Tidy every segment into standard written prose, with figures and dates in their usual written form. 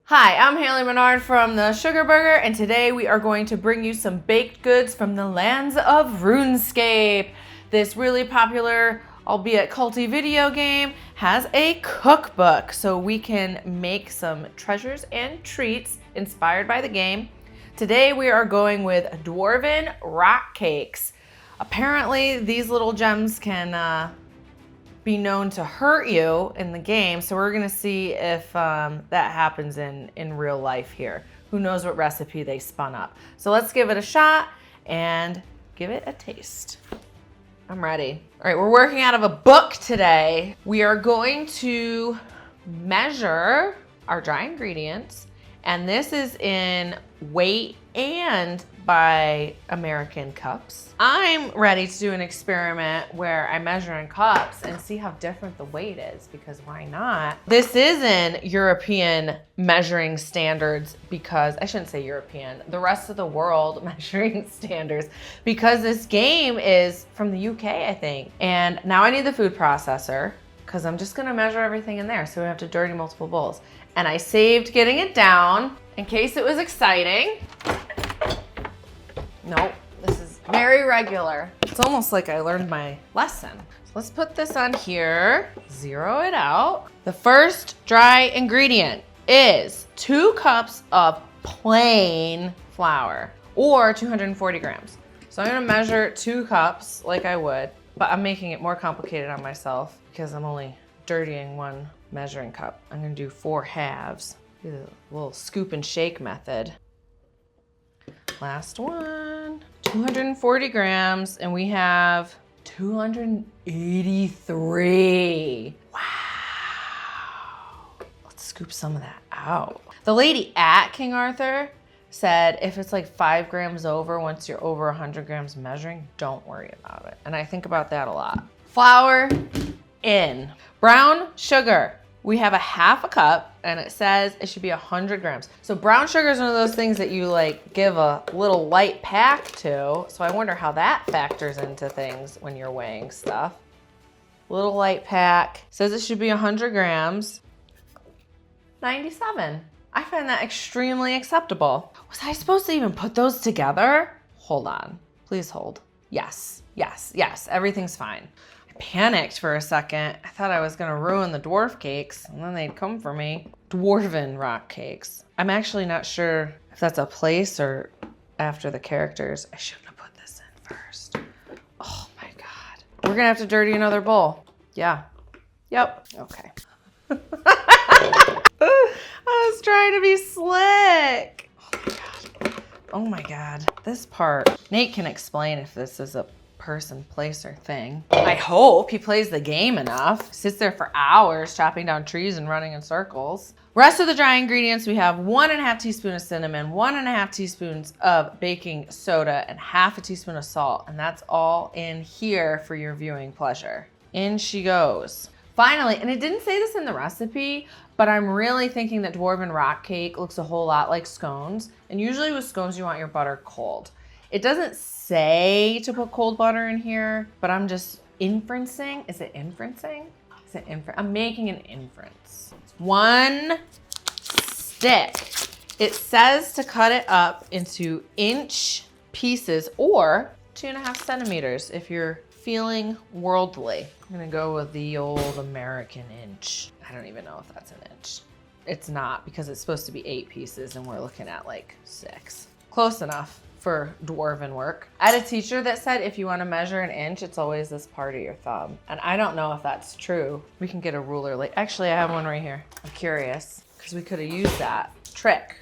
Hi, I'm Haley Menard from the Sugar Burger, and today we are going to bring you some baked goods from the lands of RuneScape. This really popular, albeit culty video game has a cookbook, so we can make some treasures and treats inspired by the game. Today we are going with Dwarven rock cakes. Apparently these little gems can be known to hurt you in the game, so we're gonna see if that happens in real life here. Who knows what recipe they spun up. So let's give it a shot and give it a taste. I'm ready. All right, we're working out of a book today. We are going to measure our dry ingredients, and this is in weight and by American cups. I'm ready to do an experiment where I measure in cups and see how different the weight is, because why not? This is in European measuring standards, because I shouldn't say European, the rest of the world measuring standards, because this game is from the UK, I think. And now I need the food processor, because I'm just gonna measure everything in there so we don't have to dirty multiple bowls. And I saved getting it down in case it was exciting. Nope, this is very regular. It's almost like I learned my lesson. So let's put this on here, zero it out. The first dry ingredient is 2 cups of plain flour, or 240 grams. So I'm gonna measure 2 cups like I would, but I'm making it more complicated on myself because I'm only dirtying 1 measuring cup. I'm gonna do 4 halves. Do the little scoop and shake method. Last one, 240 grams, and we have 283. Wow. Let's scoop some of that out. The lady at King Arthur said if it's like 5 grams over, once you're over 100 grams measuring, don't worry about it. And I think about that a lot. Flour in. Brown sugar. We have a 1/2 cup, and it says it should be 100 grams. So brown sugar is one of those things that you like give a little light pack to. So I wonder how that factors into things when you're weighing stuff. Little light pack. Says it should be 100 grams. 97. I find that extremely acceptable. Was I supposed to even put those together? Hold on. Please hold. Yes, yes, yes. Everything's fine. Panicked for a second. I thought I was gonna ruin the dwarf cakes and then they'd come for me. Dwarven rock cakes. I'm actually not sure if that's a place or after the characters. I shouldn't have put this in first. Oh my God. We're gonna have to dirty another bowl. Yeah. Yep. Okay. I was trying to be slick. Oh my God. This part. Nate can explain if this is a person, place, or thing. I hope he plays the game enough. Sits there for hours chopping down trees and running in circles. Rest of the dry ingredients, we have 1½ teaspoon of cinnamon, 1½ teaspoons of baking soda, and 1/2 teaspoon of salt. And that's all in here for your viewing pleasure. In she goes. Finally, and it didn't say this in the recipe, but I'm really thinking that Dwarven rock cake looks a whole lot like scones. And usually with scones, you want your butter cold. It doesn't say to put cold butter in here, but I'm just inferencing. Is it inferencing? Is it I'm making an inference. 1 stick. It says to cut it up into inch pieces or 2½ centimeters if you're feeling worldly. I'm gonna go with the old American inch. I don't even know if that's an inch. It's not, because it's supposed to be 8 pieces and we're looking at like 6. Close enough for dwarven work. I had a teacher that said if you want to measure an inch, it's always this part of your thumb. And I don't know if that's true. We can get a ruler later. Actually, I have one right here. I'm curious because we could have used that trick.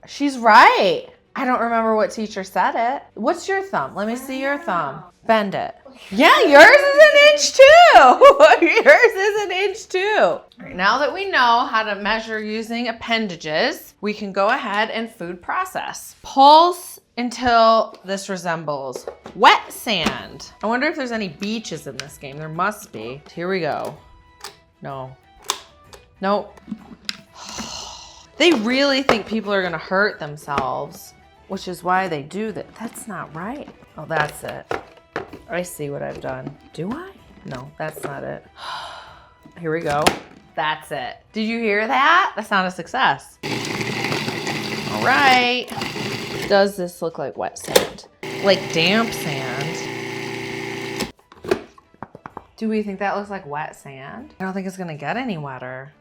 She's right. I don't remember what teacher said it. What's your thumb? Let me see your thumb. Bend it. Yeah, yours is an inch too. Yours is an inch too. All right, now that we know how to measure using appendages, we can go ahead and food process. Pulse until this resembles wet sand. I wonder if there's any beaches in this game. There must be. Here we go. No. Nope. They really think people are gonna hurt themselves, which is why they do that. That's not right. Oh, that's it. I see what I've done. Do I? No, that's not it. Here we go. That's it. Did you hear that? That sounded a success. All right. Does this look like wet sand? Like damp sand? Do we think that looks like wet sand? I don't think it's gonna get any wetter.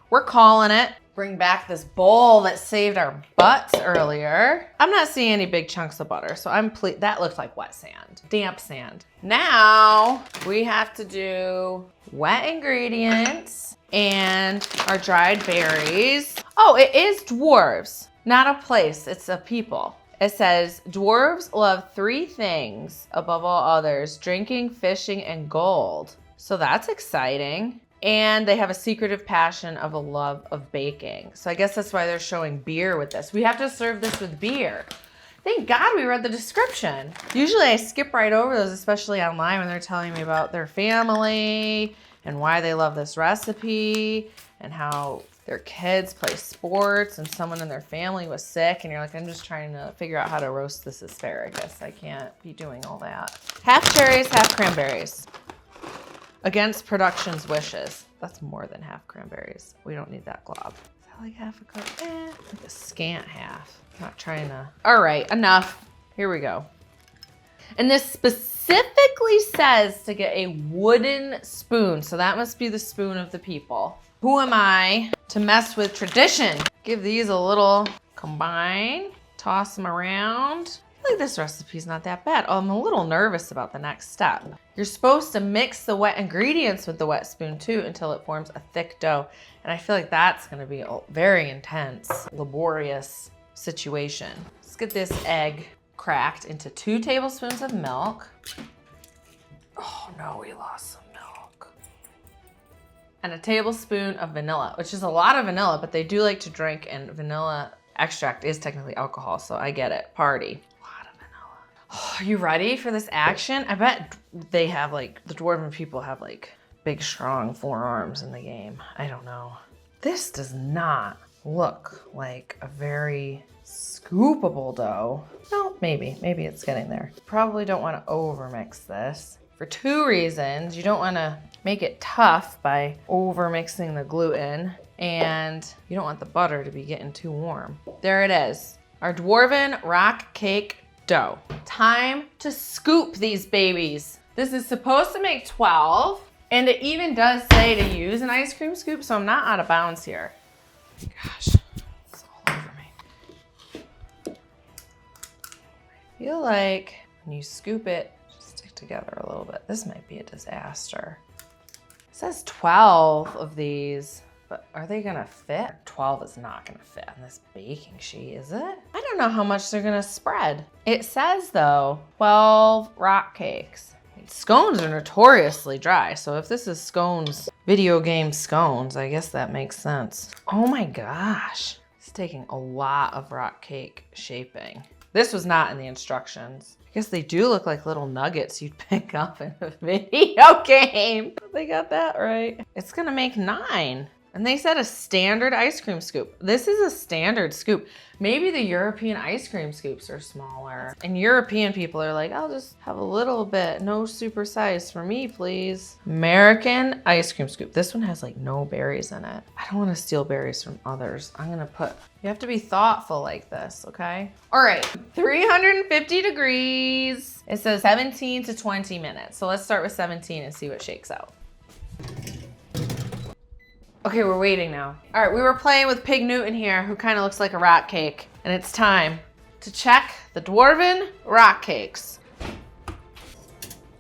We're calling it. Bring back this bowl that saved our butts earlier. I'm not seeing any big chunks of butter, so I'm pleased. That looks like wet sand, damp sand. Now we have to do wet ingredients and our dried berries. Oh, it is dwarves, not a place, it's a people. It says, dwarves love 3 things above all others: drinking, fishing, and gold. So that's exciting. And they have a secretive passion of a love of baking. So I guess that's why they're showing beer with this. We have to serve this with beer. Thank God we read the description. Usually I skip right over those, especially online when they're telling me about their family and why they love this recipe and how their kids play sports and someone in their family was sick. And you're like, I'm just trying to figure out how to roast this asparagus. I can't be doing all that. Half cherries, half cranberries. Against production's wishes. That's more than half cranberries. We don't need that glob. Is that like half a cup? Like a scant half. I'm not trying to. All right, enough. Here we go. And this specifically says to get a wooden spoon. So that must be the spoon of the people. Who am I to mess with tradition? Give these a little combine. Toss them around. I feel like this recipe's not that bad. Oh, I'm a little nervous about the next step. You're supposed to mix the wet ingredients with the wet spoon too until it forms a thick dough. And I feel like that's gonna be a very intense, laborious situation. Let's get this egg cracked into 2 tablespoons of milk. Oh no, we lost some milk. And a tablespoon of vanilla, which is a lot of vanilla, but they do like to drink, and vanilla extract is technically alcohol, so I get it. Party. Are you ready for this action? I bet they have like, the Dwarven people have like big, strong forearms in the game. I don't know. This does not look like a very scoopable dough. No, maybe it's getting there. Probably don't want to overmix this for 2 reasons. You don't want to make it tough by overmixing the gluten, and you don't want the butter to be getting too warm. There it is. Our Dwarven rock cake dough. Time to scoop these babies. This is supposed to make 12, and it even does say to use an ice cream scoop, so I'm not out of bounds here. Gosh, it's all over me. I feel like when you scoop it, just stick together a little bit. This might be a disaster. It says 12 of these. But are they gonna fit? 12 is not gonna fit on this baking sheet, is it? I don't know how much they're gonna spread. It says though, 12 rock cakes. Scones are notoriously dry, so if this is scones, video game scones, I guess that makes sense. Oh my gosh. It's taking a lot of rock cake shaping. This was not in the instructions. I guess they do look like little nuggets you'd pick up in a video game. They got that right. It's gonna make 9. And they said a standard ice cream scoop. This is a standard scoop. Maybe the European ice cream scoops are smaller. And European people are like, I'll just have a little bit, no super size for me, please. American ice cream scoop. This one has like no berries in it. I don't wanna steal berries from others. I'm gonna put, you have to be thoughtful like this, okay? All right, 350 degrees. It says 17 to 20 minutes. So let's start with 17 and see what shakes out. Okay, we're waiting now. All right, we were playing with Pig Newton here, who kind of looks like a rock cake. And it's time to check the Dwarven rock cakes.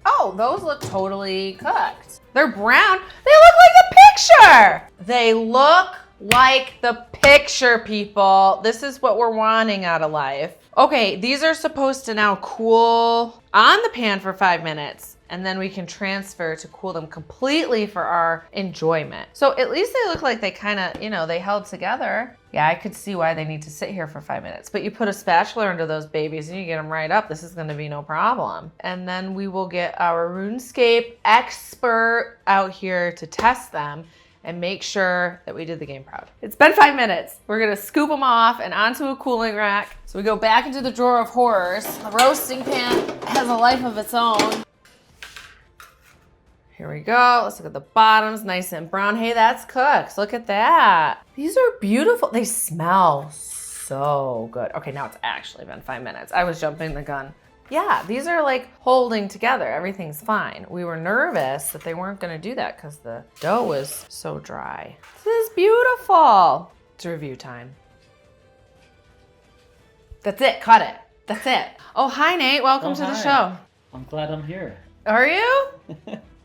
Oh, those look totally cooked. They're brown. They look like the picture. They look like the picture, people. This is what we're wanting out of life. Okay, these are supposed to now cool on the pan for 5 minutes. And then we can transfer to cool them completely for our enjoyment. So at least they look like they kind of, you know, they held together. Yeah, I could see why they need to sit here for 5 minutes. But you put a spatula under those babies and you get them right up. This is gonna be no problem. And then we will get our RuneScape expert out here to test them and make sure that we did the game proud. It's been 5 minutes. We're gonna scoop them off and onto a cooling rack. So we go back into the drawer of horrors. The roasting pan has a life of its own. Here we go. Let's look at the bottoms, nice and brown. Hey, that's cooked. Look at that. These are beautiful. They smell so good. Okay, now it's actually been 5 minutes. I was jumping the gun. Yeah, these are like holding together. Everything's fine. We were nervous that they weren't gonna do that because the dough was so dry. This is beautiful. It's review time. That's it, cut it. That's it. Oh, hi Nate, welcome to the show. I'm glad I'm here. Are you?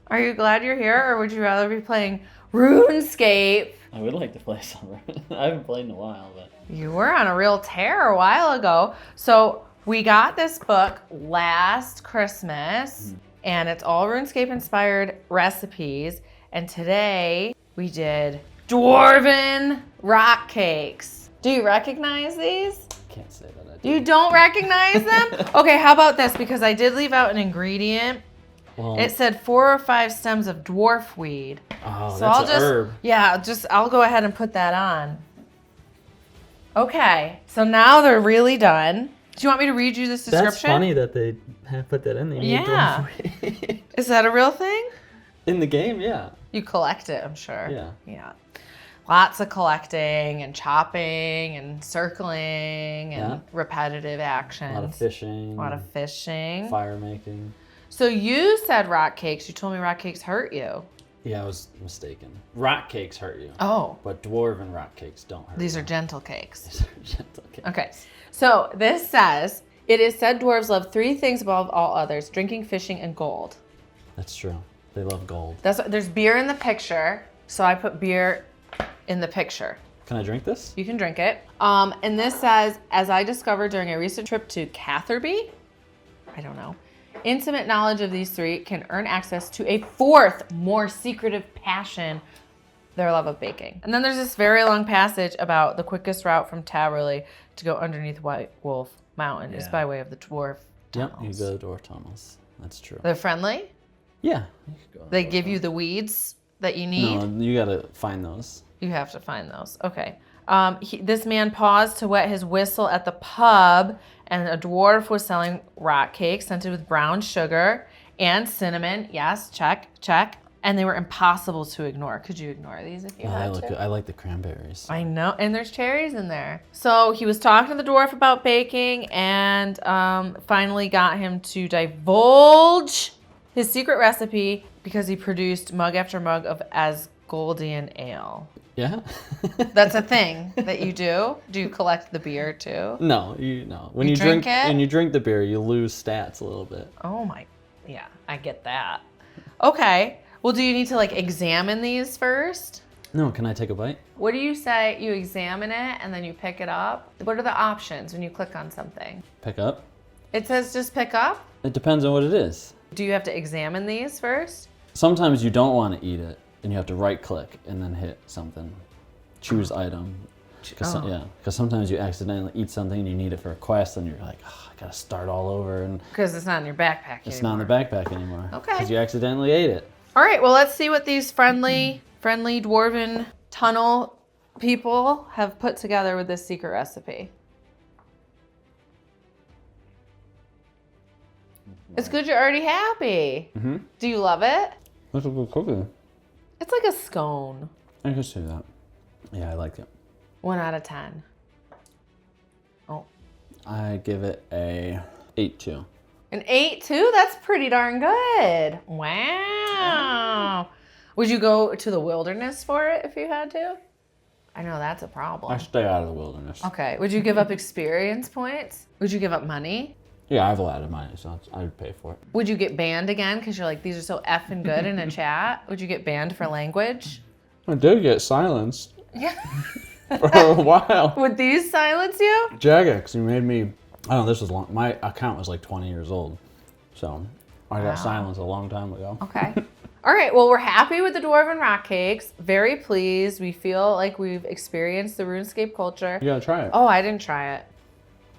Are you glad you're here, or would you rather be playing RuneScape? I would like to play some. I haven't played in a while, but... You were on a real tear a while ago. So we got this book last Christmas, and it's all RuneScape inspired recipes. And today we did Dwarven rock cakes. Do you recognize these? Can't say that I do. You don't recognize them? Okay, how about this? Because I did leave out an ingredient. Well, It said 4 or 5 stems of dwarf weed. oh, So that's an herb. Yeah, I'll go ahead and put that on. Okay, so now they're really done. Do you want me to read you this description? That's funny that they have put that in there. Yeah. Is that a real thing? In the game, yeah. You collect it, I'm sure. Yeah. Yeah. Lots of collecting and chopping and circling and repetitive actions. A lot of fishing. A lot of fishing. Fire making. So you said rock cakes. You told me rock cakes hurt you. Yeah, I was mistaken. Rock cakes hurt you. Oh. But dwarven rock cakes don't hurt These you. are gentle cakes. These are gentle cakes. Okay. So this says, it is said dwarves love 3 things above all others: drinking, fishing, and gold. That's true. They love gold. There's beer in the picture, so I put beer in the picture. Can I drink this? You can drink it. And this says, as I discovered during a recent trip to Catherby, I don't know, intimate knowledge of these 3 can earn access to a 4th, more secretive passion, their love of baking. And then there's this very long passage about the quickest route from Taverley to go underneath White Wolf Mountain is by way of the dwarf tunnels. Yep, you go to dwarf tunnels. That's true. They're friendly. Yeah. You could go to They dwarf give you tunnels. the weeds that you need. No, you gotta find those. You have to find those. Okay. This man paused to wet his whistle at the pub, and a dwarf was selling rock cakes scented with brown sugar and cinnamon. Yes, check, check. And they were impossible to ignore. Could you ignore these if you Oh, they had look to? good. I like the cranberries. I know, and there's cherries in there. So he was talking to the dwarf about baking, and finally got him to divulge his secret recipe because he produced mug after mug of Asgoldian ale. Yeah. That's a thing that you do. Do you collect the beer too? No, When You you drink drink it? when you drink the beer, you lose stats a little bit. Oh my, yeah, I get that. Okay, well, do you need to like examine these first? No, can I take a bite? What do you say? You examine it and then you pick it up? What are the options when you click on something? Pick up? It says just pick up? It depends on what it is. Do you have to examine these first? Sometimes you don't want to eat it, and you have to right click and then hit something. Choose item. Because sometimes you accidentally eat something and you need it for a quest, and you're like, oh, I gotta start all over, and Because it's not in your backpack it's anymore. not in the backpack anymore. Okay. Because you accidentally ate it. All right, well, let's see what these friendly dwarven tunnel people have put together with this secret recipe. It's good you're already happy. Mm-hmm. Do you love it? That's a good cookie. It's like a scone. I can see that. Yeah, I like it. 1 out of 10. Oh. I give it a 8.2. An 8 too? That's pretty darn good. Wow. Would you go to the wilderness for it if you had to? I know that's a problem. I stay out of the wilderness. Okay. Would you give up experience points? Would you give up money? Yeah, I have a lot of money, so I'd pay for it. Would you get banned again because you're like, these are so effing good in a chat? Would you get banned for language? I did get silenced Yeah. for a while. Would these silence you? Jagex, he made me, I don't know, this was long, my account was like 20 years old. So I got silenced a long time ago. Okay. All right. Well, we're happy with the Dwarven rock cakes. Very pleased. We feel like we've experienced the RuneScape culture. You gotta try it. Oh, I didn't try it.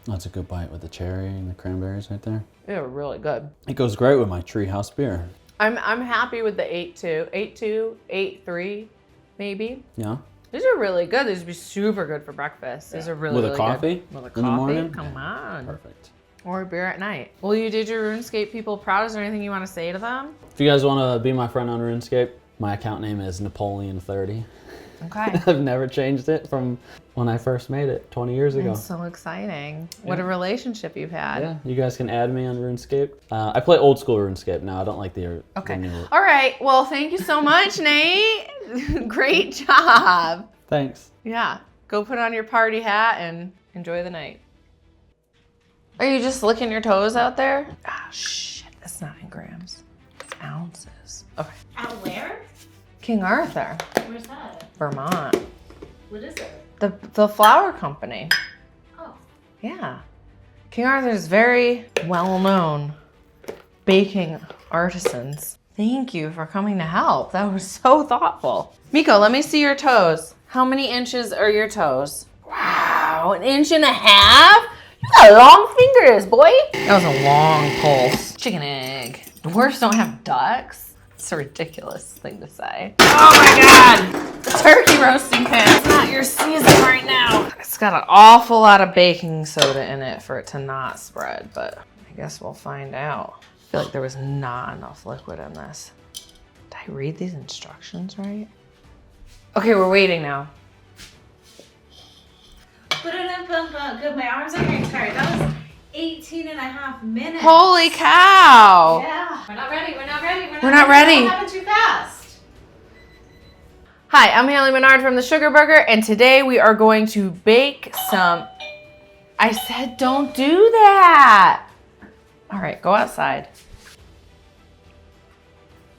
That's a good bite with the cherry and the cranberries right there. They were really good. It goes great with my treehouse beer. I'm happy with the 8.2, 8.2, 8.3, maybe. Yeah. These are really good. These would be super good for breakfast. These are really, With a really coffee good. With a in the coffee? morning? Come on. Perfect. Or beer at night. Well, you did your RuneScape people proud. Is there anything you want to say to them? If you guys want to be my friend on RuneScape, my account name is Napoleon30. Okay. I've never changed it from when I first made it 20 years ago. That's so exciting. What a relationship you've had. Yeah, you guys can add me on RuneScape. I play old school RuneScape now. I don't like the new. All right. Well, thank you so much, Nate. Great job. Thanks. Yeah. Go put on your party hat and enjoy the night. Are you just licking your toes out there? Ah, shit. That's not in grams. It's ounces. Okay. Out where? King Arthur, Where's that? Vermont. What is it? The flour company. Oh. Yeah. King Arthur's very well-known baking artisans. Thank you for coming to help. That was so thoughtful. Miko, let me see your toes. How many inches are your toes? Wow, 1.5 inches? You got long fingers, boy. That was a long pulse. Chicken egg. Dwarfs don't have ducks. It's a ridiculous thing to say. Oh my God! The turkey roasting pan. It's not your season right now. It's got an awful lot of baking soda in it for it to not spread, but I guess we'll find out. I feel like there was not enough liquid in this. Did I read these instructions right? Okay, we're waiting now. Good, my arms are getting tired. That was 18.5 minutes. Holy cow! Yeah. We're not ready. We're not ready. What happened too fast? Hi, I'm Haley Menard from the Sugar Burger, and today we are going to bake some... I said don't do that! All right, go outside.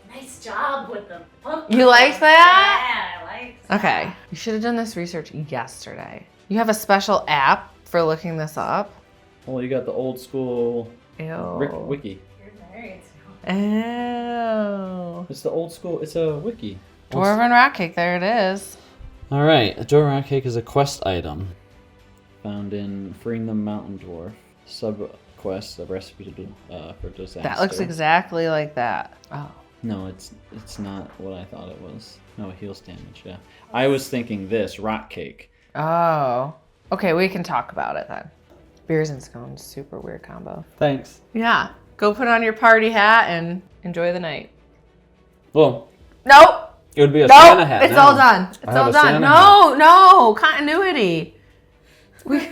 Nice job with the book. You like that? Yeah, I like that. Okay, you should have done this research yesterday. You have a special app for looking this up? Well, you got the old school Ew. wiki. You're married. Ew. It's the old school. It's a wiki. Dwarven rat cake, there it is. All right, a Dwarven rat cake is a quest item found in Freeing the Mountain Dwarf. Sub-quest, a recipe to do for disaster. That looks exactly like that. Oh. No, it's not what I thought it was. No, it heals damage, yeah. I was thinking this, rock cake. Oh. Okay, we can talk about it then. Beers and scones, super weird combo. Thanks. Yeah. Go put on your party hat and enjoy the night. Well, Nope. it would be a Nope. Santa hat It's now. all done. It's I have all a done. Santa No, no. Continuity. We... It's